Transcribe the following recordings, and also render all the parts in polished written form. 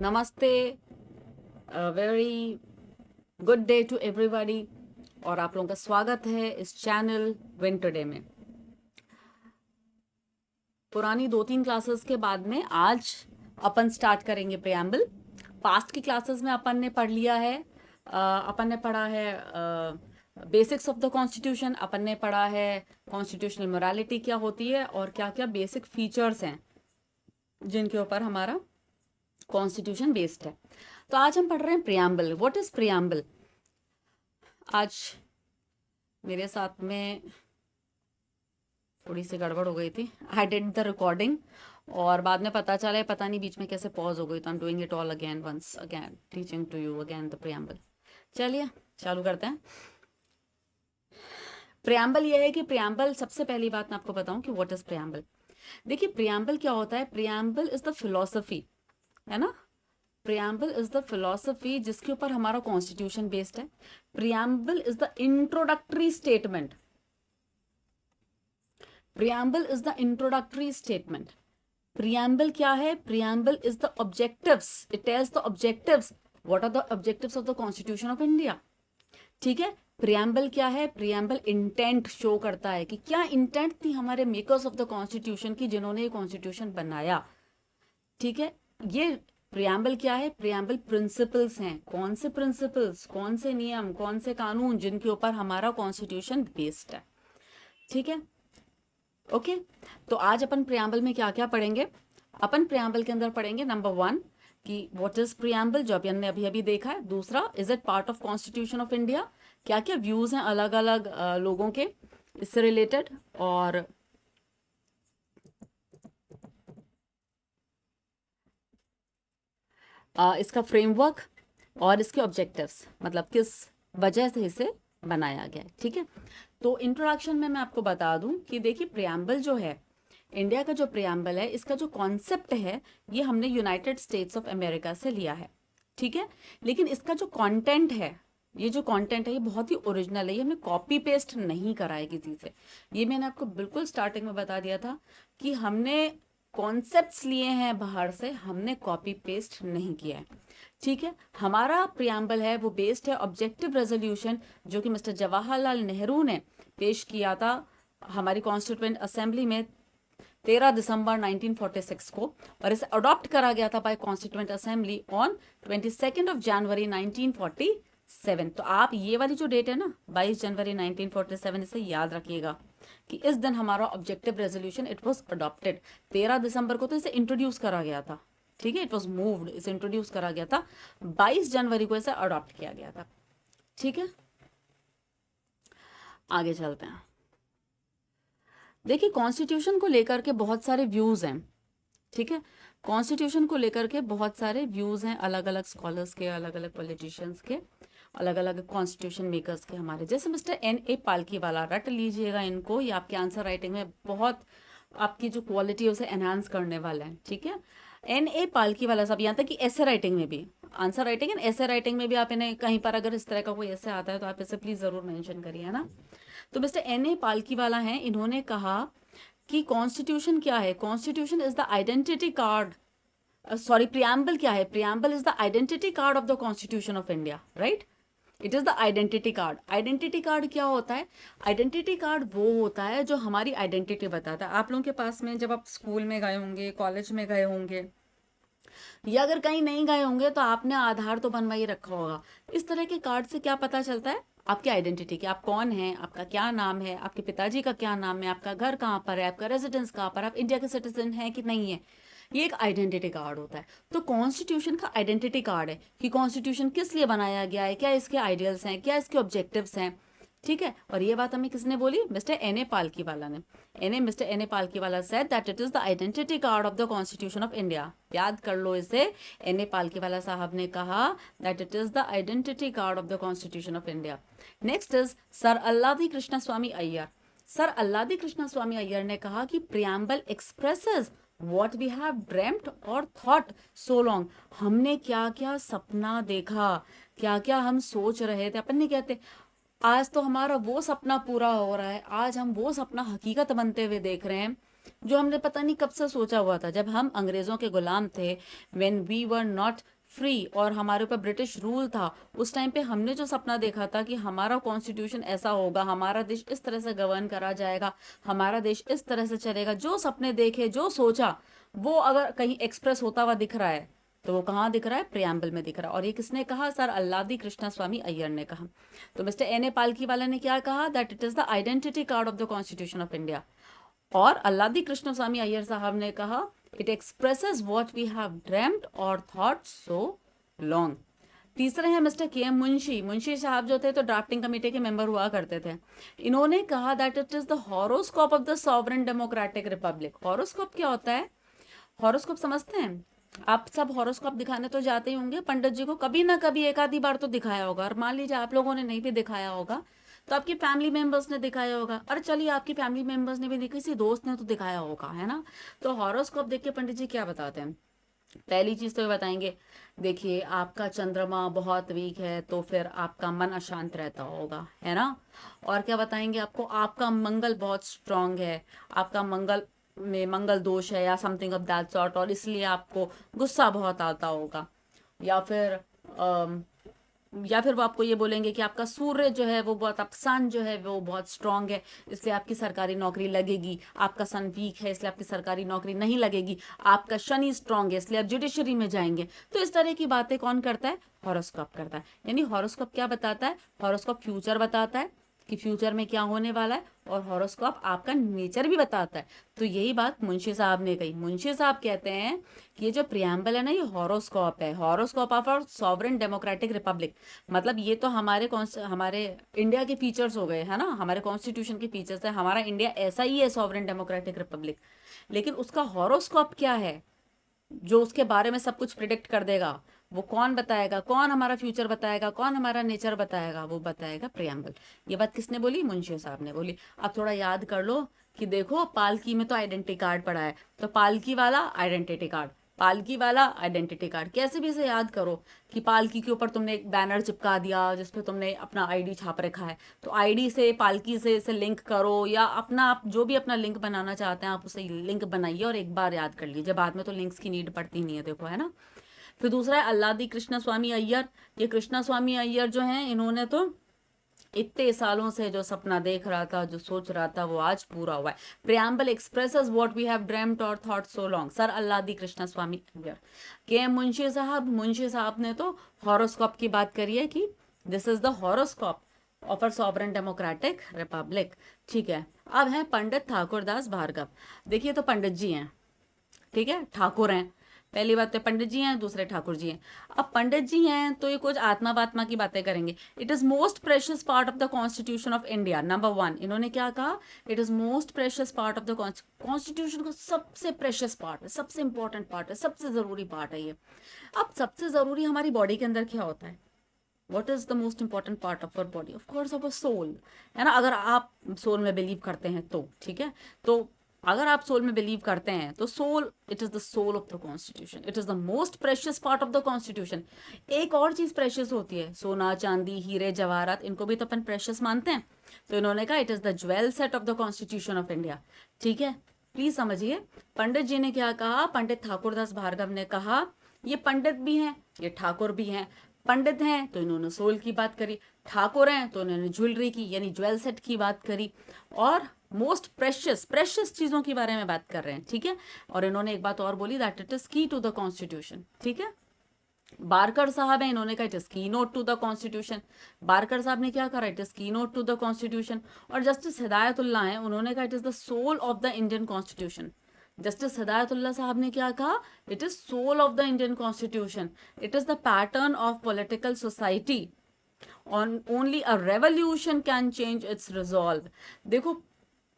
नमस्ते, very good day to everybody. और आप लोगों का स्वागत है इस चैनल विंटर डे में। पुरानी 2-3 क्लासेस के बाद में आज अपन स्टार्ट करेंगे प्रियम्बल। पास्ट की क्लासेस में अपन ने पढ़ लिया है, अपन ने पढ़ा है बेसिक्स ऑफ द कॉन्स्टिट्यूशन, अपन ने पढ़ा है कॉन्स्टिट्यूशनल मोरालिटी क्या होती है और क्या क्या बेसिक फीचर्स हैं जिनके ऊपर हमारा कॉन्स्टिट्यूशन बेस्ड है। तो आज हम पढ़ रहे हैं प्रियम्बल। What is preamble? आज मेरे साथ में थोड़ी सी गड़बड़ हो गई थी। आई डिड द रिकॉर्डिंग और बाद में पता चला पता नहीं बीच में कैसे पॉज हो गई, तो I am doing it all again, once again teaching to you again the preamble. चलिए चालू करते हैं। प्रियम्बल ये है कि प्रियम्बल, सबसे पहली बात मैं आपको बताऊं कि व्हाट इज प्रियम्बल। देखिए प्रियम्बल क्या होता है। प्रियम्बल इज द फिलोसफी, है ना। प्रियम्बल इज द फिलोसफी जिसके ऊपर हमारा कॉन्स्टिट्यूशन बेस्ड है। Preamble is the introductory statement. Preamble is the introductory statement. Preamble क्या है? Preamble is the objectives. It tells the objectives. What are the objectives of the constitution of India? ठीक है। Preamble क्या है? Preamble intent show करता है कि क्या इंटेंट थी हमारे मेकर्स ऑफ द कॉन्स्टिट्यूशन की, जिन्होंने ये कॉन्स्टिट्यूशन बनाया। ठीक है। ये प्रियम्बल क्या है? प्रियम्बल प्रिंसिपल्स हैं। कौन से प्रिंसिपल्स, कौन से नियम, कौन से कानून जिनके ऊपर हमारा कॉन्स्टिट्यूशन बेस्ड है। ठीक है, ओके। तो आज अपन प्रियम्बल में क्या क्या पढ़ेंगे? अपन प्रियम्बल के अंदर पढ़ेंगे नंबर 1 कि व्हाट इज प्रियम्बल, जो हमने अभी अभी देखा है। दूसरा, is it part of constitution of India? क्या क्या व्यूज हैं अलग अलग लोगों के इससे रिलेटेड, और इसका फ्रेमवर्क और इसके ऑब्जेक्टिव्स, मतलब किस वजह से इसे बनाया गया है। ठीक है। तो इंट्रोडक्शन में मैं आपको बता दूं कि देखिए प्रियम्बल जो है, इंडिया का जो प्रियम्बल है, इसका जो कॉन्सेप्ट है ये हमने यूनाइटेड स्टेट्स ऑफ अमेरिका से लिया है। ठीक है। लेकिन इसका जो कंटेंट है, ये जो कंटेंट है ये बहुत ही ओरिजिनल है। ये हमने कॉपी पेस्ट नहीं करा है किसी से। ये मैंने आपको बिल्कुल स्टार्टिंग में बता दिया था कि हमने कॉन्सेप्ट्स लिए हैं बाहर से, हमने कॉपी पेस्ट नहीं किया है। ठीक है। हमारा प्रियम्बल है वो बेस्ड है ऑब्जेक्टिव रेजोल्यूशन, जो कि मिस्टर जवाहरलाल नेहरू ने पेश किया था हमारी कॉन्स्टिट्यूएंट असेंबली में 13 दिसंबर 1946 को, और इसे अडॉप्ट करा गया था बाय कॉन्स्टिट्यूएंट असेंबली ऑन 22 जनवरी 1947। तो आप ये वाली जो डेट है ना, 22 जनवरी 1947, इसे याद रखिएगा कि इस दिन हमारा objective resolution it was adopted. 13 दिसंबर को तो इसे इंट्रोड्यूस करा गया था। ठीक है, इट वाज मूव्ड, इसे इंट्रोड्यूस करा गया था। 22 जनवरी को इसे अडॉप्ट किया गया था। ठीक है, आगे चलते हैं। देखिए कॉन्स्टिट्यूशन को लेकर के बहुत सारे व्यूज हैं। ठीक है, कॉन्स्टिट्यूशन को लेकर के बहुत सारे व्यूज हैं, अलग अलग स्कॉलर्स के, अलग अलग पॉलिटिशियंस के, अलग अलग कॉन्स्टिट्यूशन मेकर्स के हमारे। जैसे मिस्टर N.A. पालकीवाला, रट लीजिएगा इनको, ये आपके आंसर राइटिंग में बहुत आपकी जो क्वालिटी है उसे एनहांस करने वाला है। ठीक है। N.A. पालकीवाला साहब, यहाँ तक कि ऐसे राइटिंग में भी, आंसर राइटिंग एंड ऐसे राइटिंग में भी आप इन्हें कहीं पर अगर इस तरह का कोई ऐसे आता है तो आप इसे प्लीज जरूर मेंशन करिए, है ना। तो मिस्टर N.A. पालकीवाला हैं, इन्होंने कहा कि कॉन्स्टिट्यूशन क्या है? Constitution is the identity card, sorry preamble क्या है? Preamble is the identity card of the constitution of India, right. It is the identity card. Identity card क्या होता है? आइडेंटिटी कार्ड वो होता है जो हमारी आइडेंटिटी बताता है। आप लोगों के पास में जब आप स्कूल में गए होंगे, कॉलेज में गए होंगे, या अगर कहीं नहीं गए होंगे तो आपने आधार तो बनवा ही रखा होगा। इस तरह के कार्ड से क्या पता चलता है? आपकी आइडेंटिटी की, आप कौन हैं, आपका क्या नाम है, आपके पिताजी का क्या नाम है, आपका घर कहाँ पर है, आपका रेजिडेंस कहाँ पर, आप इंडिया के सिटीजन हैं कि नहीं है। ये एक आइडेंटिटी कार्ड होता है। तो कॉन्स्टिट्यूशन का आइडेंटिटी कार्ड है कि कॉन्स्टिट्यूशन किस लिए बनाया गया है, क्या इसके आइडियल्स हैं, क्या इसके ऑब्जेक्टिव्स हैं। ठीक है। और ये बात हमें किसने बोली? Mister N.A. पालकीवाला ने। Mister N.A. Palkhivala said that it is the identity card of the constitution of India. याद कर लो इसे। N.A. पालकीवाला साहब ने कहा that it is the identity card of the constitution of India. Next is sir Alladi Krishnaswami Iyer. Sir Alladi Krishnaswami Iyer ने कहा कि preamble expresses what we have dreamt और थॉट सो लॉन्ग। हमने क्या क्या सपना देखा, क्या क्या हम सोच रहे थे। अपन नहीं कहते आज तो हमारा वो सपना पूरा हो रहा है, आज हम वो सपना हकीकत बनते हुए देख रहे हैं जो हमने पता नहीं कब से सोचा हुआ था, जब हम अंग्रेजों के गुलाम थे, when we were not free और हमारे ऊपर ब्रिटिश रूल था, उस टाइम पे हमने जो सपना देखा था कि हमारा कॉन्स्टिट्यूशन ऐसा होगा, हमारा देश इस तरह से गवर्न करा जाएगा, हमारा देश इस तरह से चलेगा, जो सपने देखे, जो सोचा, वो अगर कहीं एक्सप्रेस होता हुआ दिख रहा है तो वो कहाँ दिख रहा है? प्रियम्बल में दिख रहा है। और ये किसने कहा? सर अल्लादी कृष्णा स्वामी अय्यर ने कहा। तो मिस्टर एन ए पालकी वाला ने क्या कहा? That it is the identity card of the constitution of India. और अल्लादी कृष्ण स्वामी अय्यर साहब ने कहा it expresses what we have dreamed और थॉट सो लॉन्ग। तीसरे हैं मिस्टर के एम मुंशी। मुंशी साहब जो थे तो ड्राफ्टिंग कमेटी के मेंबर हुआ करते थे। इन्होंने कहा that it is the horoscope of the sovereign democratic Republic. Horoscope क्या होता है? हॉरोस्कोप समझते हैं आप? सब हॉरोस्कोप दिखाने तो जाते ही होंगे पंडित जी को, कभी ना कभी एक आधी बार तो दिखाया होगा। और मान लीजिए आप लोगों ने नहीं भी दिखाया होगा तो आपकी फैमिली मेंबर्स ने दिखाया होगा। अरे चलिए आपकी फैमिली मेंबर्स ने भी नहीं, किसी दोस्त ने तो दिखाया होगा, है ना? तो हॉरोस्कोप देख के पंडित जी क्या बताते हैं? पहली चीज तो ये बताएंगे, देखिए आपका चंद्रमा बहुत वीक है तो फिर आपका मन अशांत रहता होगा, है ना? और क्या बताएंगे आपको? आपका मंगल बहुत स्ट्रांग है, आपका मंगल में मंगल दोष है या समथिंग ऑफ दैट सॉर्ट, और इसलिए आपको गुस्सा बहुत आता होगा। या फिर अम, या फिर वो आपको ये बोलेंगे कि आपका सूर्य जो है वो बहुत, आप सन जो है वो बहुत स्ट्रांग है, इसलिए आपकी सरकारी नौकरी लगेगी। आपका सन वीक है इसलिए आपकी सरकारी नौकरी नहीं लगेगी। आपका शनि स्ट्रांग है इसलिए आप जुडिशरी में जाएंगे। तो इस तरह की बातें कौन करता है? हॉरोस्कोप करता है। यानी हॉरोस्कोप क्या बताता है? हॉरोस्कोप फ्यूचर बताता है कि फ्यूचर में क्या होने वाला है, और हॉरोस्कोप आपका नेचर भी बताता है। तो यही बात मुंशी साहब ने कही। मुंशी साहब कहते हैं कि ये जो प्रियम्बल है ना, ये हॉरोस्कोप है, horoscope of our sovereign democratic republic. मतलब ये तो हमारे इंडिया के फीचर्स हो गए, है ना? हमारे कॉन्स्टिट्यूशन के फीचर्स है। हमारा इंडिया ऐसा ही है, सॉवरेन डेमोक्रेटिक रिपब्लिक। लेकिन उसका हॉरोस्कोप क्या है जो उसके बारे में सब कुछ प्रिडिक्ट कर देगा? वो कौन बताएगा? कौन हमारा फ्यूचर बताएगा? कौन हमारा नेचर बताएगा? वो बताएगा प्रियम्बल। ये बात किसने बोली? मुंशी साहब ने बोली। अब थोड़ा याद कर लो कि देखो पालकी में तो आइडेंटिटी कार्ड पड़ा है, तो पालकी वाला आइडेंटिटी कार्ड, पालकी वाला आइडेंटिटी कार्ड, कैसे भी इसे याद करो कि पालकी के ऊपर तुमने एक बैनर चिपका दिया जिसपे तुमने अपना आईडी छाप रखा है, तो आईडी से पालकी से इसे लिंक करो, या अपना आप जो भी अपना लिंक बनाना चाहते हैं आप उसे लिंक बनाइए और एक बार याद कर लीजिए। बाद में तो लिंक्स की नीड पड़ती नहीं है, देखो, है ना? फिर दूसरा है अल्लादी कृष्णा स्वामी अय्यर। ये कृष्णा स्वामी अय्यर जो हैं, इन्होंने तो इतने सालों से जो सपना देख रहा था, जो सोच रहा था, वो आज पूरा हुआ है। Preamble expresses what we have dreamed और thought so long. Sir Alladi Krishnaswami Iyer. K M Munshi साहब ने तो हॉरोस्कोप की बात करी है कि this is the horoscope of our sovereign democratic republic. ठीक है, अब है पंडित ठाकुरदास भार्गव। देखिए तो पंडित जी हैं, ठीक है, ठाकुर हैं। पहली बात तो पंडित जी हैं, दूसरे ठाकुर जी हैं। अब पंडित जी हैं तो ये कुछ आत्मा वात्मा की बातें करेंगे। It is most precious part of the constitution of India. Number 1 इन्होंने क्या कहा? It is most precious part of the constitution का सबसे प्रेशियस पार्ट है, सबसे इंपॉर्टेंट पार्ट है, सबसे जरूरी पार्ट है ये। अब सबसे जरूरी हमारी बॉडी के अंदर क्या होता है? What is the most important part of our body? Of course our soul, है ना? अगर आप सोल में बिलीव करते हैं तो ठीक है। तो अगर आप सोल में बिलीव करते हैं तो soul, it is the soul of the constitution, it is the most precious part of the constitution. एक और चीज प्रेशियस होती है, सोना चांदी हीरे जवाहरात, इनको भी तो अपन प्रेशियस मानते हैं। तो इन्होंने कहा it is the jewel set of the constitution of India. ठीक है, प्लीज समझिए पंडित जी ने क्या कहा। पंडित ठाकुरदास भार्गव ने कहा ये पंडित भी हैं, ये ठाकुर भी हैं। पंडित हैं तो इन्होंने सोल की बात करी, ठाकुर हैं तो इन्होंने ज्वेलरी की यानी ज्वेल सेट की बात करी, और मोस्ट प्रेशियस चीजों के बारे में बात कर रहे हैं। ठीक है, और इन्होंने एक बात और बोली that it is key to the constitution. ठीक है, बारकर साहब हैं, इन्होंने कहा it is keynote to the constitution. Barker साहब ने क्या कहा? It is keynote to the constitution. और जस्टिस हिदायतुल्लाह हैं, उन्होंने कहा it is the soul of the Indian constitution. Justice Hidayatullah साहब ने क्या कहा? It is soul of the Indian constitution, it is the pattern of political society, only a revolution can change its resolve. देखो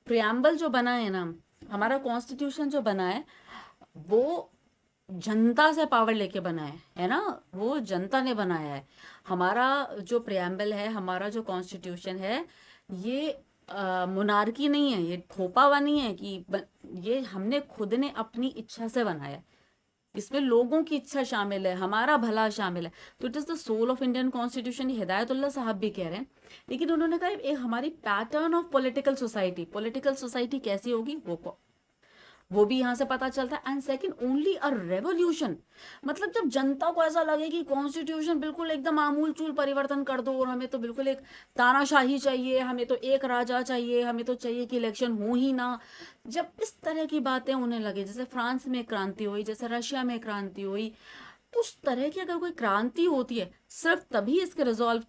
preamble जो बना है ना, हमारा कॉन्स्टिट्यूशन जो बना है वो जनता से पावर लेके बना है ना? वो जनता ने बनाया है। हमारा जो प्रियम्बल है, हमारा जो कॉन्स्टिट्यूशन है, ये मोनार्की नहीं है, ये थोपा हुआ नहीं है कि ये हमने खुद ने अपनी इच्छा से बनाया है। इसमें लोगों की इच्छा शामिल है, हमारा भला शामिल है। तो it is the soul of Indian constitution, Hidayatullah साहब भी कह रहे हैं। लेकिन उन्होंने कहा एक हमारी pattern of political society, political society कैसी होगी वो वो भी यहाँ से पता चलता है। And second, only a revolution, मतलब जब जनता को ऐसा लगे कि कॉन्स्टिट्यूशन बिल्कुल एकदम आमूल चूल परिवर्तन कर दो और हमें तो बिल्कुल एक तानाशाही चाहिए, हमें तो एक राजा चाहिए, हमें तो चाहिए कि इलेक्शन हो ही ना, जब इस तरह की बातें होने लगे, जैसे फ्रांस में क्रांति हुई, जैसे रशिया में क्रांति हुई, उस तरह की अगर कोई क्रांति होती है, सिर्फ तभी इसके रिजॉल्व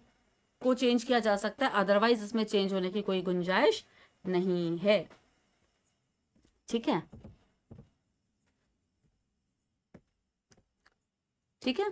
को चेंज किया जा सकता है, अदरवाइज इसमें चेंज होने की कोई गुंजाइश नहीं है। ठीक है, ठीक है।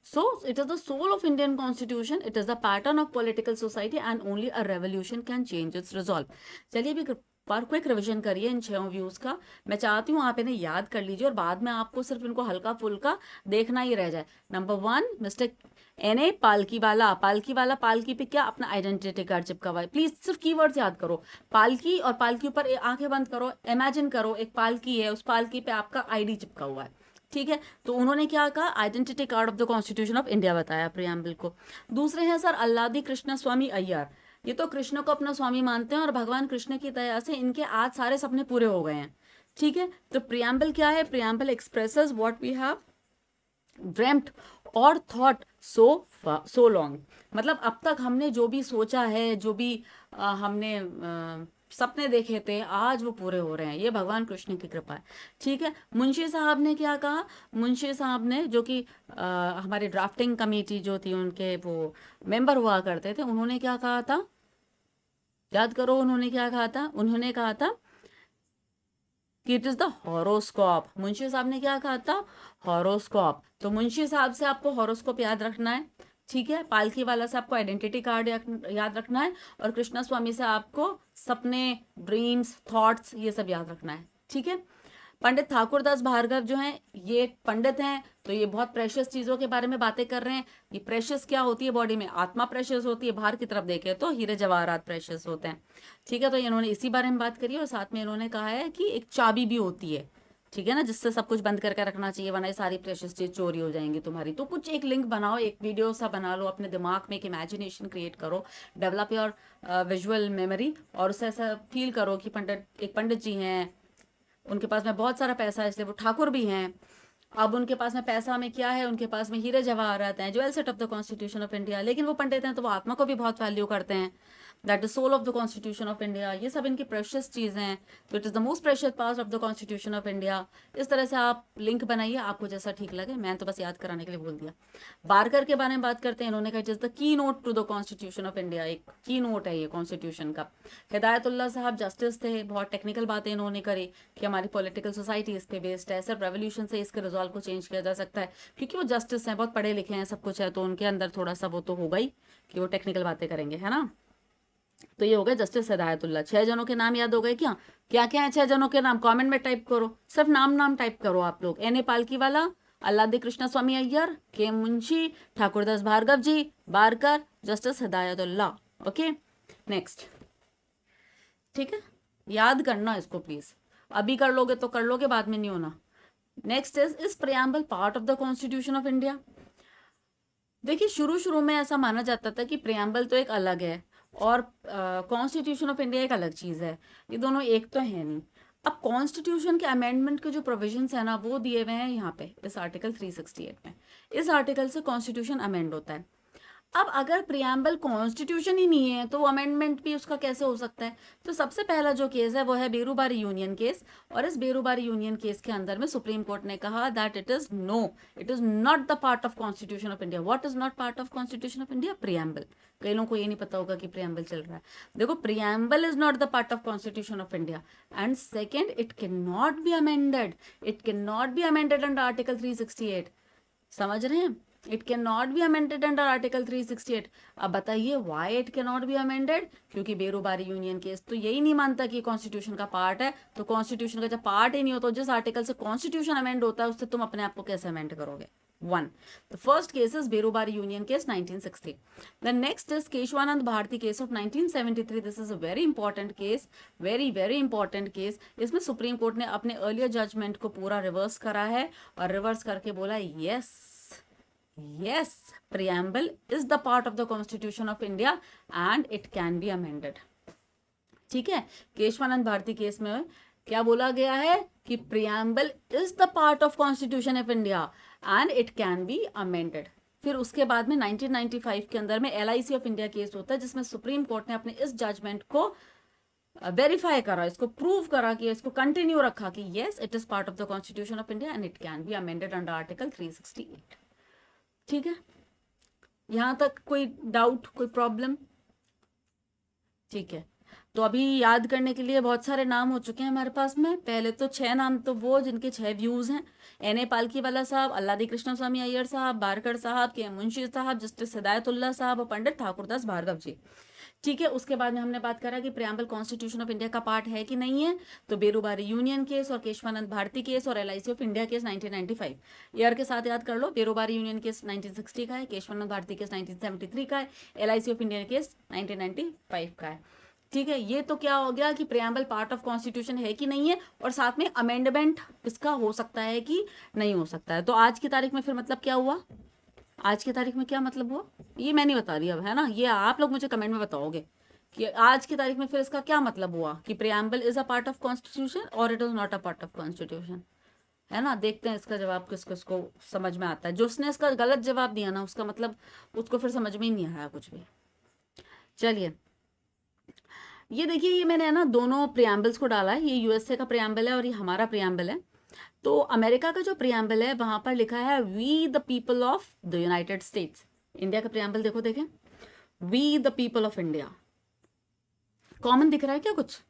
So it is the soul of Indian constitution, it is the pattern of political society and only a revolution can change its resolve. चलिए अभी पर क्विक रिविजन करिए इन 6 व्यूज का। मैं चाहती हूँ आप इन्हें याद कर लीजिए और बाद में आपको सिर्फ इनको हल्का फुल्का देखना ही रह जाए। नंबर 1, मिस्टर एन पालकी वाला, पालकी वाला, पालकी पे क्या अपना आइडेंटिटी कार्ड चिपका हुआ है। प्लीज सिर्फ कीवर्ड्स याद करो, पालकी, और पालकी ऊपर आंखें बंद करो, इमेजिन करो एक पालकी है, उस पालकी पे आपका आईडी चिपका हुआ है। ठीक है, तो उन्होंने क्या कहा, identity card of the constitution of India बताया प्रियम्बल को। दूसरे हैं सर अल्लादी कृष्ण स्वामी अय्यर, ये तो कृष्ण को अपना स्वामी मानते हैं और भगवान कृष्ण की दया से इनके आज सारे सपने पूरे हो गए हैं। ठीक है, तो प्रियम्बल क्या है, preamble expresses what we have dreamt और थॉट सो लॉन्ग, मतलब अब तक हमने जो भी सोचा है, जो भी हमने सपने देखे थे, आज वो पूरे हो रहे हैं, ये भगवान कृष्ण की कृपा है। ठीक है, मुंशी साहब ने क्या कहा, मुंशी साहब ने जो कि हमारी ड्राफ्टिंग कमेटी जो थी उनके वो मेंबर हुआ करते थे, उन्होंने क्या कहा था, याद करो उन्होंने क्या कहा था, उन्होंने कहा था कि it is the horoscope. Munshi साहब ने क्या कहा था, हॉरोस्कोप। तो मुंशी साहब से आपको हॉरोस्कोप याद रखना है। ठीक है, पालकी वाला से आपको आइडेंटिटी कार्ड याद रखना है, और कृष्णा स्वामी से आपको सपने, ड्रीम्स, थॉट्स, ये सब याद रखना है। ठीक है, पंडित ठाकुरदास भार्गव जो हैं, ये एक पंडित हैं, तो ये बहुत प्रेशियस चीज़ों के बारे में बातें कर रहे हैं। ये प्रेशियस क्या होती है बॉडी में, आत्मा प्रेशियस होती है, बाहर की तरफ देखें तो हीरे जवाहरात प्रेशियस होते हैं। ठीक है, तो इन्होंने इसी बारे में बात करी और साथ में इन्होंने कहा है कि एक चाबी भी होती है, ठीक है ना, जिससे सब कुछ बंद करके रखना चाहिए, वरना ये सारी प्रेशियस चीज चोरी हो जाएंगी तुम्हारी। तो कुछ एक लिंक बनाओ, एक वीडियो सा बना लो, अपने दिमाग में एक इमेजिनेशन क्रिएट करो, डेवलप योर विजुअल मेमोरी, और उससे ऐसा फील करो कि एक पंडित जी हैं, उनके पास में बहुत सारा पैसा है, इसलिए वो ठाकुर भी हैं। अब उनके पास में पैसा में क्या है, उनके पास में हीरे जवाहरात हैं, jewel set of the constitution of India, लेकिन वो पंडित हैं तो वो आत्मा को भी बहुत वैल्यू करते हैं, that is soul of the constitution of India. ये सब इनकी प्रेशियस चीज़ हैं, तो it is the most precious part of the constitution of India. इस तरह से आप लिंक बनाइए, आपको जैसा ठीक लगे, मैं तो बस याद कराने के लिए बोल दिया। बारकर के बारे में बात करते हैं, इन्होंने कहा it is the keynote to the constitution of India, एक की नोट है ये कॉन्स्टिट्यूशन का। हिदायतुल्लाह साहब जस्टिस थे, बहुत टेक्निकल बातें इन्होंने करी कि हमारी पॉलिटिकल सोसाइटी इस पे बेस्ड है, सिर्फ रेवोल्यूशन से इसके रिजॉल्व को चेंज किया जा सकता है, क्योंकि वो जस्टिस हैं, बहुत पढ़े लिखे हैं, सब कुछ है, तो उनके अंदर थोड़ा सा वो तो होगा ही कि वो टेक्निकल बातें करेंगे, है ना। तो ये हो गए जस्टिस हिदायतुल्लाह। 6 जनों के नाम याद हो गए क्या, क्या क्या है 6 जनों के नाम, कमेंट में टाइप करो, सिर्फ नाम टाइप करो आप लोग। एन पालकी वाला, अल्लादी कृष्ण स्वामी Iyer, K Munshi, Thakurdas Bhargava ji, Barker, justice Hidayatullah. Okay, next. ठीक है, याद करना इसको प्लीज, अभी कर लोगे तो कर लोगे, बाद में नहीं होना। Next is preamble part of the constitution of India. देखिए शुरू में ऐसा माना जाता था कि प्रियम्बल तो एक अलग है और कॉन्स्टिट्यूशन ऑफ इंडिया एक अलग चीज़ है, ये दोनों एक तो है नहीं। अब कॉन्स्टिट्यूशन के अमेंडमेंट के जो प्रोविजंस है ना, वो दिए हुए हैं यहाँ पे इस आर्टिकल 368 में। इस आर्टिकल से कॉन्स्टिट्यूशन अमेंड होता है। अब अगर प्रियम्बल कॉन्स्टिट्यूशन ही नहीं है तो अमेंडमेंट भी उसका कैसे हो सकता है। तो सबसे पहला जो केस है वो है बेरूबारी यूनियन केस, और इस बेरूबारी यूनियन केस के अंदर में सुप्रीम कोर्ट ने कहा that it is not the part of constitution of India. What is not part of constitution of India, preamble. कई लोगों को ये नहीं पता होगा कि प्रियम्बल चल रहा है। देखो, preamble is not the part of constitution of India, and second it can not be amended, under article 368। समझ रहे हैं, it can not be amended under article 368। अब बताइए why it can not be amended, क्योंकि Berubari union case तो यही नहीं मानता कि कॉन्स्टिट्यूशन का पार्ट है, तो कॉन्स्टिट्यूशन का जब पार्ट ही नहीं होता, तो जिस आर्टिकल से कॉन्स्टिट्यूशन अमेंड होता है उससे तुम अपने आप को कैसे अमेंड करोगे। One. The first case is Berubari Union case 1960. The next is Keshwanand Bharti case of 1973. This is a very important case, very important case. इसमें सुप्रीम कोर्ट ने अपने अर्लियर जजमेंट को पूरा रिवर्स करा है और रिवर्स करके बोला yes, preamble is the part of the Constitution of India and it can be amended. ठीक है, केशवानंद भारती केस में क्या बोला गया है कि preamble is the part of constitution of India and it can be amended. फिर उसके बाद में 1995 के अंदर में LIC ऑफ इंडिया केस होता है, जिसमें सुप्रीम कोर्ट ने अपने इस जजमेंट को वेरीफाई करा, इसको प्रूव करा, कि इसको कंटिन्यू रखा कि yes it is part of the constitution of India and it can be amended under article 368। ठीक है, यहां तक कोई डाउट, कोई प्रॉब्लम? ठीक है, तो अभी याद करने के लिए बहुत सारे नाम हो चुके हैं हमारे पास में। पहले तो 6 नाम, तो वो जिनके 6 व्यूज हैं: NA पालकीवाला साहब, अल्लादी कृष्ण स्वामी अय्यर साहब, बारकर साहब, के मुंशी साहब, जस्टिस हिदायतुल्लाह साहब और पंडित ठाकुरदास भार्गव जी। ठीक है, उसके बाद में हमने बात करा कि प्रियम्बल कॉन्स्टिट्यूशन ऑफ इंडिया का पार्ट है कि नहीं है। तो बेरूबारी यूनियन केस और केशवानंद भारती केस और LIC of India case 1995 year के साथ याद कर लो। बेरूबारी यूनियन केस 1960 का है, केशवानंद भारती केस 1973 का है, LIC ऑफ इंडिया केस 1995 का है। ठीक है, ये तो क्या हो गया कि प्रियम्बल पार्ट ऑफ कॉन्स्टिट्यूशन है कि नहीं है, और साथ में अमेंडमेंट इसका हो सकता है कि नहीं हो सकता है। तो आज की तारीख में फिर मतलब क्या हुआ, आज की तारीख में क्या मतलब हुआ, ये मैं नहीं बता रही अब, है ना, ये आप लोग मुझे कमेंट में बताओगे कि आज की तारीख में फिर इसका क्या मतलब हुआ कि preamble is a part of constitution और it is not a part of constitution. है ना, देखते हैं इसका जवाब किस किसको समझ में आता है। जो उसने इसका गलत जवाब दिया ना, उसका मतलब उसको फिर समझ में ही नहीं आया कुछ भी। चलिए, ये देखिए, ये मैंने है ना दोनों प्रियम्बल्स को डाला है। ये USA का प्रियम्बल है और ये हमारा प्रियम्बल है। तो अमेरिका का जो प्रियम्बल है वहां पर लिखा है we the people of the United States. India का प्रियम्बल देखो, देखें, we the people of India. Common दिख रहा है क्या कुछ?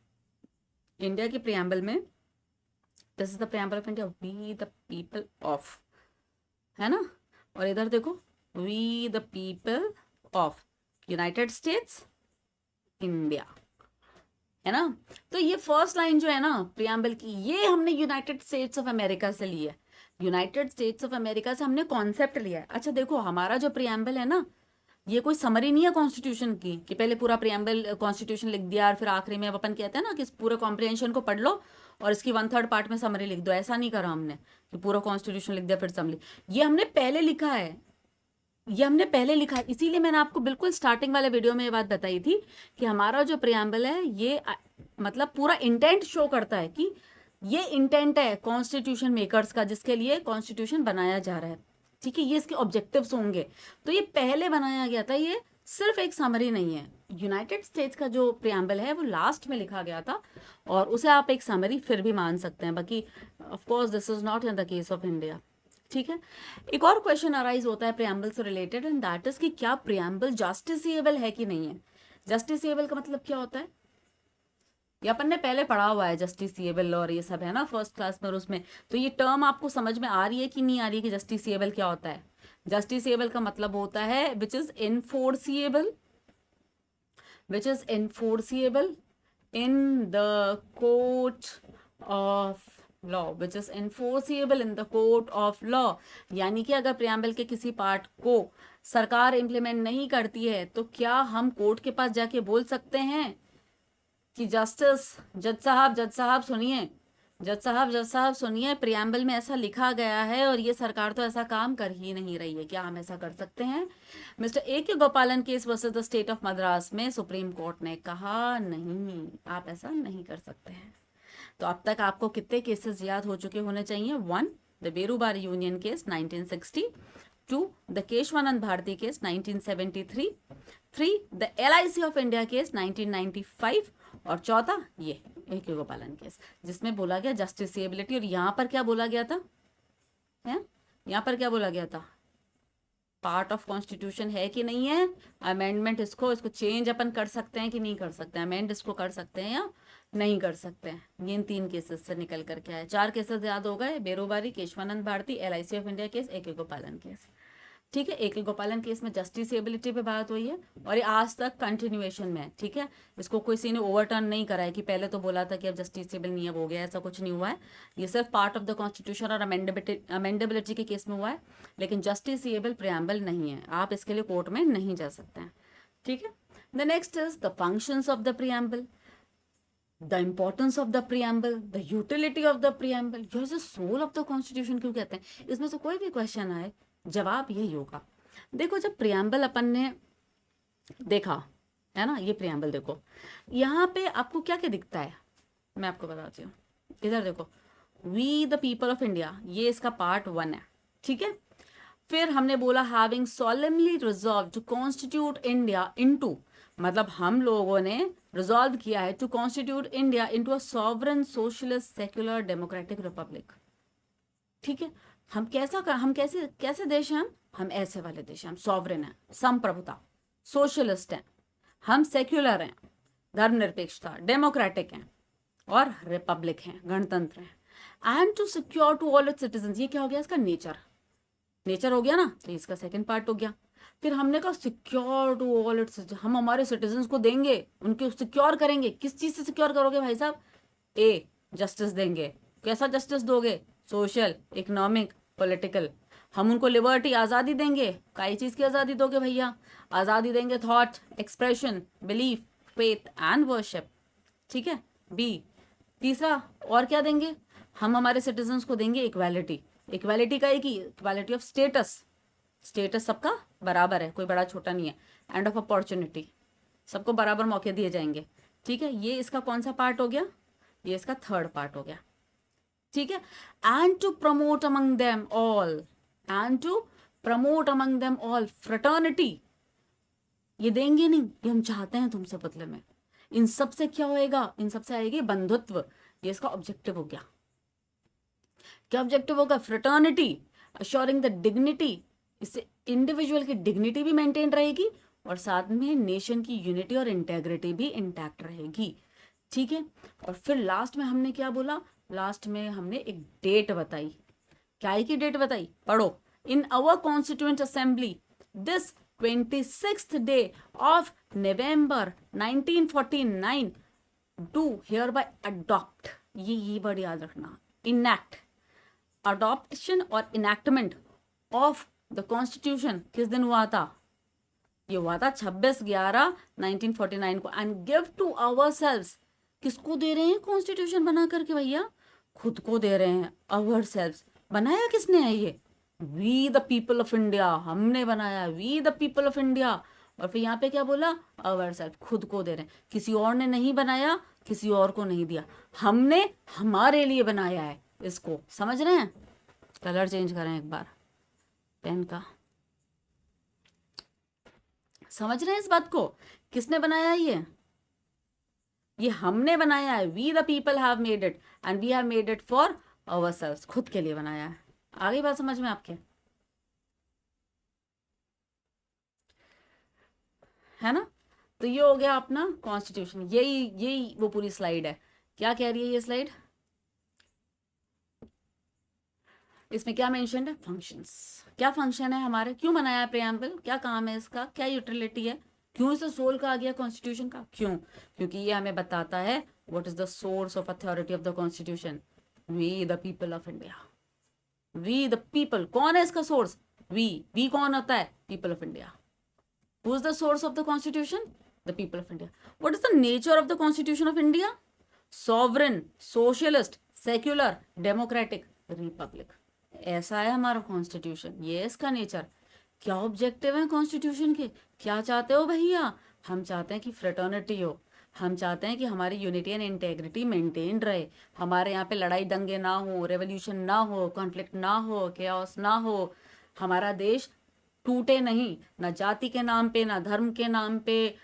इंडिया के प्रियम्बल में this is the preamble of India, we the people of, है ना। और इधर देखो, we the people of United States India, है ना। तो ये फर्स्ट लाइन जो है ना प्रियम्बल की, ये हमने यूनाइटेड स्टेट्स ऑफ अमेरिका से ली है। यूनाइटेड स्टेट्स ऑफ अमेरिका से हमने कॉन्सेप्ट लिया है। अच्छा देखो, हमारा जो प्रियम्बल है ना, ये कोई समरी नहीं है कॉन्स्टिट्यूशन की कि पहले पूरा प्रियम्बल कॉन्स्टिट्यूशन लिख दिया और फिर आखिरी में अब अपन कहते हैं ना कि इस पूरे कॉम्प्रिहेंशन को पढ़ लो और इसकी 1/3 पार्ट में समरी लिख दो। ऐसा नहीं करा हमने कि पूरा कॉन्स्टिट्यूशन लिख दिया फिर समरी। ये हमने पहले लिखा है, ये हमने पहले लिखा है। इसीलिए मैंने आपको बिल्कुल स्टार्टिंग वाले वीडियो में ये बात बताई थी कि हमारा जो प्रियम्बल है ये मतलब पूरा इंटेंट शो करता है कि ये इंटेंट है कॉन्स्टिट्यूशन मेकर्स का, जिसके लिए कॉन्स्टिट्यूशन बनाया जा रहा है। ठीक है, ये इसके ऑब्जेक्टिव्स होंगे। तो ये पहले बनाया गया था, ये सिर्फ एक समरी नहीं है। यूनाइटेड स्टेट्स का जो प्रियम्बल है वो लास्ट में लिखा गया था और उसे आप एक समरी फिर भी मान सकते हैं। बाकी of course this is not in the case of India. ठीक है, एक और क्वेश्चन अराइज होता है प्रियम्बल से रिलेटेड, एंड दैट इज कि क्या प्रियम्बल जस्टिसेबल है कि नहीं है। जस्टिसेबल का मतलब क्या होता है, ये अपन ने पहले पढ़ा हुआ है, जस्टिसेबल और ये सब, है ना, फर्स्ट क्लास में और उसमें। तो ये टर्म आपको समझ में आ रही है कि नहीं आ रही है कि जस्टिसेबल क्या होता है। जस्टिसेबल का मतलब होता है which is enforceable, which is enforceable in the court of law, which is enforceable in the court of law. यानी कि अगर प्रियम्बल के किसी पार्ट को सरकार इंप्लीमेंट नहीं करती है तो क्या हम कोर्ट के पास जाके बोल सकते हैं कि जज साहब सुनिए, जज साहब सुनिए, प्रियम्बल में ऐसा लिखा गया है और ये सरकार तो ऐसा काम कर ही नहीं रही है, क्या हम ऐसा कर सकते हैं? Mister A.K. Gopalan case versus the state of Madras में सुप्रीम कोर्ट ने कहा नहीं, आप ऐसा नहीं कर सकते हैं। तो अब तक आपको कितने केसेस याद हो चुके होने चाहिए? 1 the Berubari union case 1960, 2 the Kesavananda Bharati case 1973, 3 the LIC of India case 1995 और चौथा ये A.K. गोपालन केस, जिसमें बोला गया जस्टिसेबिलिटी। और यहाँ पर क्या बोला गया था, है यहाँ पर क्या बोला गया था, पार्ट ऑफ कॉन्स्टिट्यूशन है कि नहीं है, अमेंडमेंट इसको चेंज अपन कर सकते हैं कि नहीं कर सकते हैं, अमेंड इसको कर सकते हैं या नहीं कर सकते हैं। ये इन 3 केसेस से निकल करके आए। 4 केसेस याद हो गए, Berubari, Kesavananda Bharati, LIC of India case, A.K. Gopalan case. ठीक है, A.K. गोपालन केस में जस्टिसेबिलिटी पे बात हुई है और ये आज तक कंटिन्यूएशन में है। ठीक है, इसको किसी ने ओवरटर्न नहीं करा है कि पहले तो बोला था कि अब जस्टिसेबल नहीं अब हो गया, ऐसा कुछ नहीं हुआ है। ये सिर्फ पार्ट ऑफ द कॉन्स्टिट्यूशन और अमेंडेबिलिटी के केस में हुआ है, लेकिन जस्टिसेबल प्रियम्बल नहीं है। आप इसके लिए कोर्ट में नहीं जा सकते हैं। ठीक है, the next is the functions of the preamble, the importance of the preamble, the utility of the preamble. You is the soul of the constitution क्यों कहते हैं? इसमें से कोई भी क्वेश्चन आए जवाब यही होगा। देखो, जब प्रियम्बल अपन ने देखा है ना, ये प्रियम्बल देखो, यहाँ पे आपको क्या क्या दिखता है, मैं आपको बताती हूँ। इधर देखो, we the people of India, ये इसका पार्ट 1 है, ठीक है। फिर हमने बोला having solemnly resolved to constitute India into, मतलब हम लोगों ने रिजॉल्व किया है to constitute India into a sovereign socialist secular democratic republic, ठीक है। हम कैसे कैसे देश हैं, हम ऐसे वाले देश हैं, हम सॉवरन हैं, संप्रभुता, सोशलिस्ट हैं, हम सेक्युलर हैं, धर्मनिरपेक्षता, डेमोक्रेटिक हैं, और रिपब्लिक हैं, गणतंत्र हैं। And to secure to all its citizen, ये क्या हो गया इसका नेचर, नेचर हो गया ना, तो इसका सेकंड पार्ट हो गया। फिर हमने कहा सिक्योर टू ऑल इट्स, हम हमारे सिटीजन्स को देंगे, उनके सिक्योर करेंगे। किस चीज से सिक्योर करोगे भाई साहब, ए जस्टिस देंगे, कैसा जस्टिस दोगे, सोशल, इकोनॉमिक, पॉलिटिकल। हम उनको लिबर्टी, आज़ादी देंगे, कई चीज़ की आज़ादी दोगे भैया, आज़ादी देंगे thought, expression, belief, faith and worship, ठीक है। बी तीसरा और क्या देंगे, हम हमारे सिटीजन्स को देंगे इक्वालिटी, इक्वालिटी का एक ही, इक्वालिटी ऑफ स्टेटस, स्टेटस सबका बराबर है, कोई बड़ा छोटा नहीं है, एंड ऑफ अपॉर्चुनिटी, सबको बराबर मौके दिए जाएंगे, ठीक है। ये इसका कौन सा पार्ट हो गया, ये इसका थर्ड पार्ट हो गया, ठीक है। And to promote among them all, and to promote among them all fraternity, ये देंगे नहीं, ये हम चाहते हैं तुमसे बदले में। इन सब से क्या होएगा, इन सब से आएगी बंधुत्व, ये इसका ऑब्जेक्टिव हो गया। क्या ऑब्जेक्टिव होगा, फ्रेटर्निटी, अश्योरिंग द डिग्निटी, इससे इंडिविजुअल की डिग्निटी भी मेंटेन रहेगी और साथ में नेशन की यूनिटी और इंटेग्रिटी भी इंटैक्ट रहेगी, ठीक है। और फिर लास्ट में हमने क्या बोला, लास्ट में हमने एक डेट बताई, क्या की डेट बताई, पढ़ो, in our constituent assembly this 26th day of November 1949 do hereby adopt, ये वर्ड याद रखना, इनैक्ट, अडॉप्शन और इनैक्टमेंट ऑफ द कॉन्स्टिट्यूशन किस दिन हुआ था, ये हुआ था 26/11/1949 को। And give to ourselves, किसको दे रहे हैं कॉन्स्टिट्यूशन बना करके भैया, खुद को दे रहे हैं, आवर सेल्व्स, बनाया किसने है ये, we the people of India, हमने बनाया, we the people of India. और फिर यहाँ पे क्या बोला, आवर सेल्फ, खुद को दे रहे हैं, किसी और ने नहीं बनाया, किसी और को नहीं दिया, हमने हमारे लिए बनाया है इसको, समझ रहे हैं। कलर चेंज करें एक बार पेन का, समझ रहे हैं इस बात को, किसने बनाया है ये हमने बनाया है, we the people have made it and we have made it for ourselves, खुद के लिए बनाया है। आगे बात समझ में आपके, है ना। तो ये हो गया अपना कॉन्स्टिट्यूशन, यही यही वो पूरी स्लाइड है। क्या कह रही है ये स्लाइड, इसमें क्या मेंशन है, फंक्शंस, क्या फंक्शन है हमारे, क्यों बनाया है प्रेएम्बल, क्या काम है इसका, क्या यूटिलिटी है, क्यों इसे सोल कहा गया कॉन्स्टिट्यूशन का, क्यों, क्योंकि ये हमें बताता है what is the source of authority of the constitution, we the people of India, we the people, कौन है इसका सोर्स, वी कौन होता है, people of India. Who is the source of the constitution, the people of India. What is the nature of the constitution of India, sovereign, socialist, secular, democratic, republic, ऐसा है हमारा constitution, ये इसका nature. क्या objective है constitution के, क्या चाहते हो भैया, हम चाहते हैं कि फ्रेटर्निटी हो, हम चाहते हैं कि हमारी यूनिटी एंड इंटेग्रिटी मेंटेन रहे, हमारे यहाँ पे लड़ाई दंगे ना हो, रेवोल्यूशन ना हो, कॉन्फ्लिक्ट ना हो, केओस ना हो, हमारा देश टूटे नहीं, ना जाति के नाम पे, ना धर्म के नाम पे,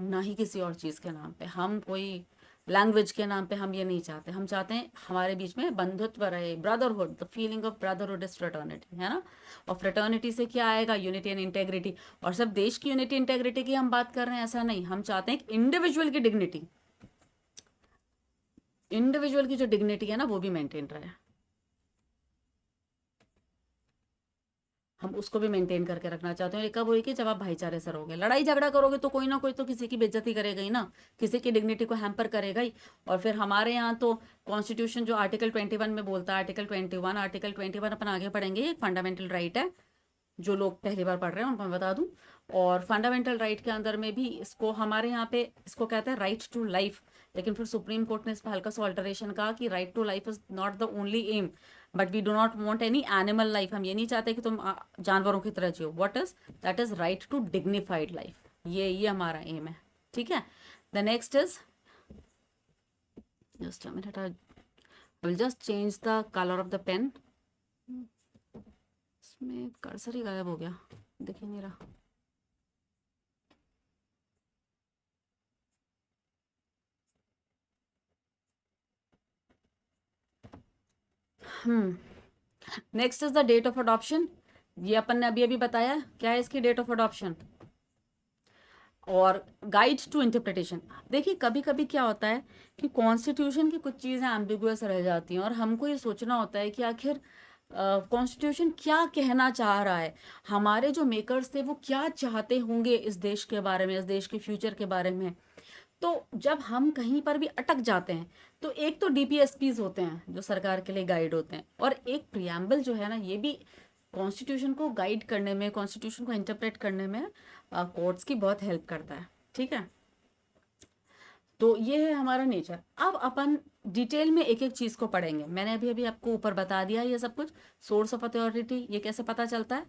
ना ही किसी और चीज़ के नाम पे, हम कोई लैंग्वेज के नाम पे हम ये नहीं चाहते, हम चाहते हैं हमारे बीच में बंधुत्व रहे, brotherhood, the feeling of brotherhood is fraternity, है ना। और फ्रेटर्निटी से क्या आएगा, यूनिटी एंड इंटेग्रिटी। और सब देश की यूनिटी इंटेग्रिटी की हम बात कर रहे हैं ऐसा नहीं, हम चाहते हैं इंडिविजुअल की डिग्निटी, इंडिविजुअल की जो डिग्निटी है ना वो भी मेंटेन रहे, हम उसको भी मेंटेन करके रखना चाहते हैं। कब होगी, जब आप भाईचारे से रहोगे, लड़ाई झगड़ा करोगे तो कोई ना कोई तो किसी की बेइज्जती करेगा ही ना, किसी की डिग्निटी को हैम्पर करेगा ही। और फिर हमारे यहाँ तो कॉन्स्टिट्यूशन जो आर्टिकल 21 में बोलता है, आर्टिकल 21 अपन आगे पढ़ेंगे, एक फंडामेंटल राइट है, जो लोग पहली बार पढ़ रहे हैं उनको मैं बता दूं। और फंडामेंटल राइट के अंदर में भी इसको हमारे यहाँ पे इसको कहते हैं राइट टू लाइफ, लेकिन फिर सुप्रीम कोर्ट ने इस पर हल्का सा ऑल्टरेशन कहा कि right to life is not the only aim, but we do not want any animal life, हम ये नहीं चाहते कि तुम जानवरों की तरह जियो, what is that is right to dignified life, ये हमारा एम है, ठीक है। The next is just a minute, will just change the colour of the pen. इसमें कर्सर ही गायब हो गया, दिख ही नहीं रहा। Next is the date of adoption. ये अपन ने अभी अभी बताया क्या है इसकी डेट ऑफ अडॉप्शन। और गाइड टू इंटरप्रिटेशन। देखिए कभी कभी क्या होता है कि कॉन्स्टिट्यूशन की कुछ चीज़ें एम्बिगुअस रह जाती हैं और हमको ये सोचना होता है कि आखिर कॉन्स्टिट्यूशन क्या कहना चाह रहा है, हमारे जो मेकर्स थे वो क्या चाहते होंगे इस देश के बारे में, इस देश के फ्यूचर के बारे में। तो जब हम कहीं पर भी अटक जाते हैं तो एक तो डीपीएसपीज होते हैं जो सरकार के लिए गाइड होते हैं, और एक प्रियम्बल जो है ना, ये भी कॉन्स्टिट्यूशन को गाइड करने में, कॉन्स्टिट्यूशन को इंटरप्रेट करने में कोर्ट्स की बहुत हेल्प करता है। ठीक है, तो ये है हमारा नेचर। अब अपन डिटेल में एक एक चीज़ को पढ़ेंगे। मैंने अभी अभी आपको ऊपर बता दिया ये सब कुछ। सोर्स ऑफ अथॉरिटी, ये कैसे पता चलता है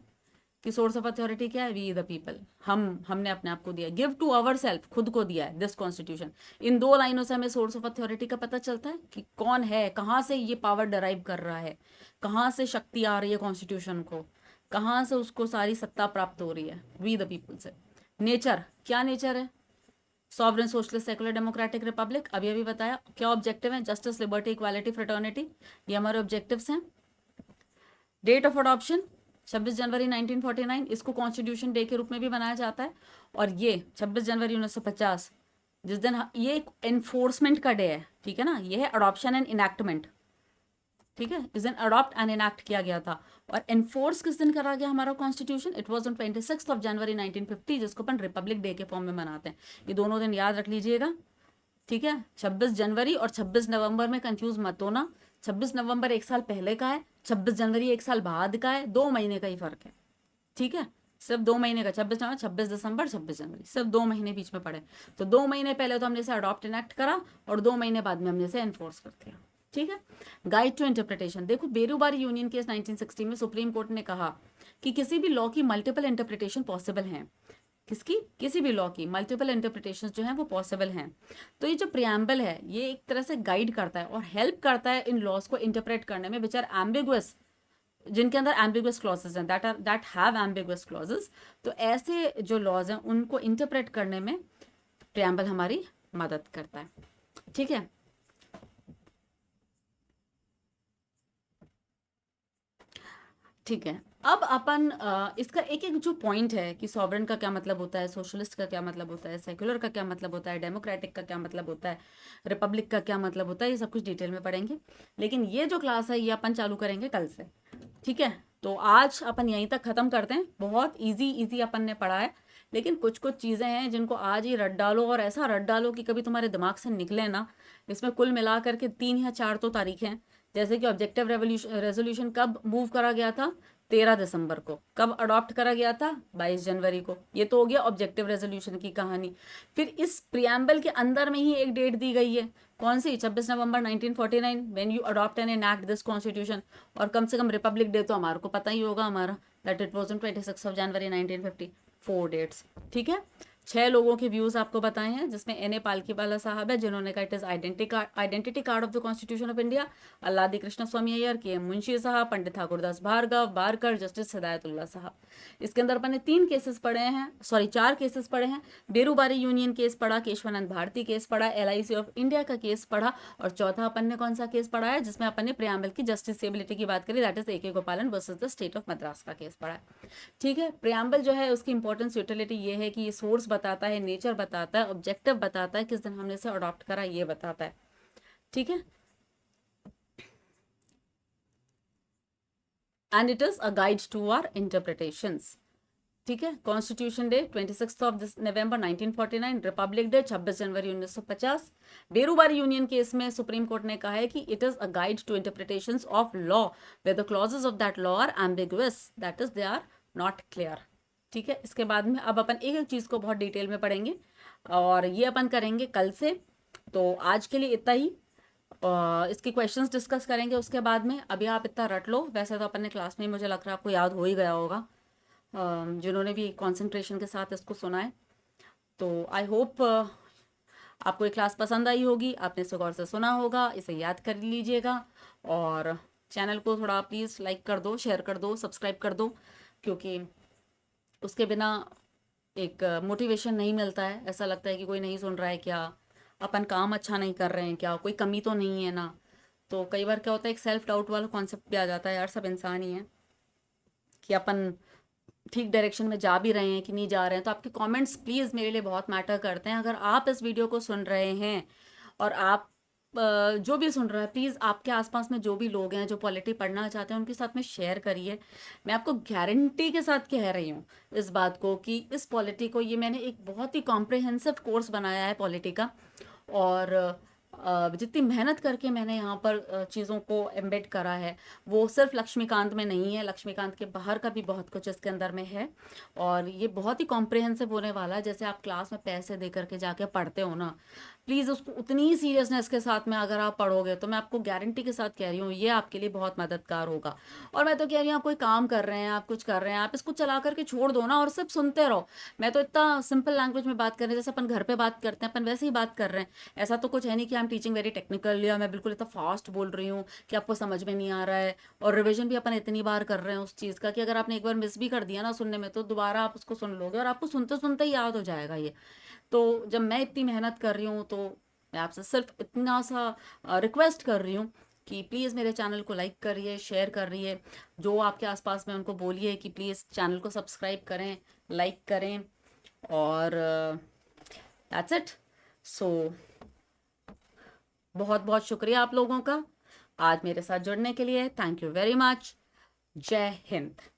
कि सोर्स ऑफ अथॉरिटी क्या है? वी द पीपल, हमने अपने आप को दिया। गिव टू आवर सेल्फ, खुद को दिया है दिस कॉन्स्टिट्यूशन। इन दो लाइनों से हमें सोर्स ऑफ अथॉरिटी का पता चलता है कि कौन है, कहाँ से ये पावर डराइव कर रहा है, कहाँ से शक्ति आ रही है कॉन्स्टिट्यूशन को, कहाँ से उसको सारी सत्ता प्राप्त हो रही है। वी द पीपल से। नेचर, क्या नेचर है? Sovereign, socialist, secular, democratic, Republic. अभी अभी बताया क्या ऑब्जेक्टिव है? जस्टिस, लिबर्टी, इक्वालिटी, फ्रेटर्निटी, ये हमारे ऑब्जेक्टिव्स हैं। डेट ऑफ अडॉप्शन 26 जनवरी 1949, इसको कॉन्स्टिट्यूशन डे के रूप में भी बनाया जाता है। और ये 26 जनवरी 1950, जिस दिन ये एनफोर्समेंट का डे है, ठीक है ना, ये है अडॉप्शन एंड इनैक्टमेंट। ठीक है, इस दिन अडॉप्ट एंड इनैक्ट किया गया था। और एनफोर्स किस दिन करा गया हमारा constitution? It was on 26 of January 1950, जिसको अपन रिपब्लिक डे के फॉर्म में मनाते हैं। ये दोनों दिन याद रख लीजिएगा। ठीक है, 26 जनवरी और 26 नवंबर में कंफ्यूज मत होना। 26 नवंबर एक साल पहले का है, 26 जनवरी एक साल बाद का है, 2 महीने का ही फर्क है। ठीक है, सिर्फ 2 महीने का, 26 नवंबर, 26 दिसंबर, 26 जनवरी, सिर्फ 2 महीने बीच में पड़े। तो 2 महीने पहले तो हमने इसे अडॉप्ट इनैक्ट करा और 2 महीने बाद में हमने इसे एनफोर्स कर दिया। ठीक है, गाइड टू इंटरप्रिटेशन। देखो बेरूबारी यूनियन केस 1960 में सुप्रीम कोर्ट ने कहा कि किसी भी लॉ की मल्टीपल इंटरप्रिटेशन पॉसिबल है। किसकी? किसी भी लॉ की मल्टीपल इंटरप्रिटेशन जो है वो पॉसिबल हैं। तो ये जो प्रियम्बल है ये एक तरह से गाइड करता है और हेल्प करता है इन लॉज को इंटरप्रेट करने में, विच आर एम्बिगुअस, जिनके अंदर एम्बिगुअस क्लॉजेज हैं, दैट हैव एम्बिगुअस क्लॉजेज। तो ऐसे जो लॉज हैं उनको इंटरप्रेट करने में प्रियम्बल हमारी मदद करता है। ठीक है, ठीक है। अब अपन इसका एक एक जो पॉइंट है कि सॉवरेन का क्या मतलब होता है, सोशलिस्ट का क्या मतलब होता है, सेक्युलर का क्या मतलब होता है, डेमोक्रेटिक का क्या मतलब होता है, रिपब्लिक का क्या मतलब होता है, ये सब कुछ डिटेल में पढ़ेंगे। लेकिन ये जो क्लास है ये अपन चालू करेंगे कल से। ठीक है, तो आज अपन यहीं तक ख़त्म करते हैं। बहुत इजी इजी अपन ने पढ़ा है, लेकिन कुछ कुछ चीज़ें हैं जिनको आज ही रट डालो, और ऐसा रट डालो कि कभी तुम्हारे दिमाग से निकले ना। इसमें कुल मिला करके 3 या 4 तो तारीखें हैं। जैसे कि ऑब्जेक्टिव रेजोल्यूशन कब मूव करा गया था? 13 दिसंबर को। कब अडॉप्ट करा गया था? 22 जनवरी को। ये तो हो गया ऑब्जेक्टिव रेजोल्यूशन की कहानी। फिर इस प्रियम्बल के अंदर में ही एक डेट दी गई है, कौन सी? 26 नवंबर 1949, when you adopt and enact this constitution. और कम से कम रिपब्लिक डे तो हमारे को पता ही होगा हमारा, that it was on 26 of January 1950। 4 dates. ठीक है, 6 लोगों के व्यूज आपको बताए हैं, जिसमें एन ए पालकीवाला साहब है जिन्होंने कहा it is identity card of the constitution of India, Alladi Krishna Swami Iyer, K M Munshi sahab, Pandit Thakurdas Bhargava, Barker, justice Hidayatullah sahab. इसके अंदर अपन ने 3 केसेस पढ़े हैं, सॉरी 4 केसेस पढ़े हैं। बेरूबारी यूनियन केस पढ़ा, केशवानंद भारती केस पढ़ा, LIC ऑफ इंडिया का केस पढ़ा, और चौथा अपन ने कौन सा केस पढ़ा है जिसमें अपन ने प्रियम्बल की जस्टिसेबिलिटी की बात करी, दैट इज AK गोपालन versus the state of Madras का केस पढ़ा है। ठीक है, प्रियम्बल जो है उसकी इंपॉर्टेंस, यूटिलिटी ये है कि ये सोर्स बताता है, नेचर बताता है, ऑब्जेक्टिव बताता है, किस दिन हमने इसे अडॉप्ट करा ये बताता है। ठीक है, and it is a guide to our interpretations. ठीक है, constitution day 26 of November 1949, republic day 26 January 1950। Berubari union case में सुप्रीम कोर्ट ने कहा है कि it is a guide to interpretations of law where the clauses of that law are ambiguous, that is they are not clear. ठीक है, इसके बाद में अब अपन एक एक चीज़ को बहुत डिटेल में पढ़ेंगे और ये अपन करेंगे कल से। तो आज के लिए इतना ही। इसके क्वेश्चंस डिस्कस करेंगे उसके बाद में। अभी आप इतना रट लो, वैसे तो अपन ने क्लास में मुझे लग रहा है आपको याद हो ही गया होगा, जिन्होंने भी कंसंट्रेशन के साथ इसको सुना है। तो आई होप आपको ये क्लास पसंद आई होगी, आपने इसे गौर से सुना होगा, इसे याद कर लीजिएगा और चैनल को थोड़ा प्लीज़ लाइक कर दो, शेयर कर दो, सब्सक्राइब कर दो, क्योंकि उसके बिना एक मोटिवेशन नहीं मिलता है। ऐसा लगता है कि कोई नहीं सुन रहा है क्या, अपन काम अच्छा नहीं कर रहे हैं क्या, कोई कमी तो नहीं है ना। तो कई बार क्या होता है, एक सेल्फ डाउट वाला कॉन्सेप्ट भी आ जाता है, यार सब इंसान ही है, कि अपन ठीक डायरेक्शन में जा भी रहे हैं कि नहीं जा रहे हैं। तो आपके कमेंट्स प्लीज़ मेरे लिए बहुत मैटर करते हैं। अगर आप इस वीडियो को सुन रहे हैं और आप जो भी सुन रहा है, प्लीज़ आपके आसपास में जो भी लोग हैं जो पॉलिटी पढ़ना चाहते हैं उनके साथ में शेयर करिए। मैं आपको गारंटी के साथ कह रही हूँ इस बात को कि इस पॉलिटी को, ये मैंने एक बहुत ही कॉम्प्रिहेंसिव कोर्स बनाया है पॉलिटी का, और जितनी मेहनत करके मैंने यहाँ पर चीज़ों को एम्बेड करा है वो सिर्फ लक्ष्मीकांत में नहीं है, लक्ष्मीकांत के बाहर का भी बहुत कुछ इसके अंदर में है। और ये बहुत ही कॉम्प्रिहेंसिव होने वाला है। जैसे आप क्लास में पैसे दे करके जाके पढ़ते हो ना, प्लीज़ उसको उतनी ही सीरियसनेस के साथ में अगर आप पढ़ोगे तो मैं आपको गारंटी के साथ कह रही हूँ ये आपके लिए बहुत मददगार होगा। और मैं तो कह रही हूँ, आप कोई काम कर रहे हैं, आप कुछ कर रहे हैं, आप इसको चला करके छोड़ दो ना और सिर्फ सुनते रहो। मैं तो इतना सिंपल लैंग्वेज में बात कर रही हूँ, जैसे अपन घर पे बात करते हैं अपन वैसे ही बात कर रहे हैं। ऐसा तो कुछ है नहीं कि I am teaching very technical या मैं बिल्कुल इतना फास्ट बोल रही हूँ कि आपको समझ में नहीं आ रहा है। और रिविजन भी अपन इतनी बार कर रहे हैं उस चीज़ का कि अगर आपने एक बार मिस भी कर दिया ना सुनने में, तो दोबारा आप उसको सुन लोगे और आपको सुनते सुनते ही याद हो जाएगा ये। तो जब मैं इतनी मेहनत कर रही हूँ तो मैं आपसे सिर्फ इतना सा रिक्वेस्ट कर रही हूँ कि प्लीज़ मेरे चैनल को लाइक करिए, शेयर करिए, जो आपके आसपास में उनको बोलिए कि प्लीज़ चैनल को सब्सक्राइब करें, लाइक करें। और दैट्स इट। सो बहुत बहुत शुक्रिया आप लोगों का आज मेरे साथ जुड़ने के लिए। Thank you very much. जय हिंद।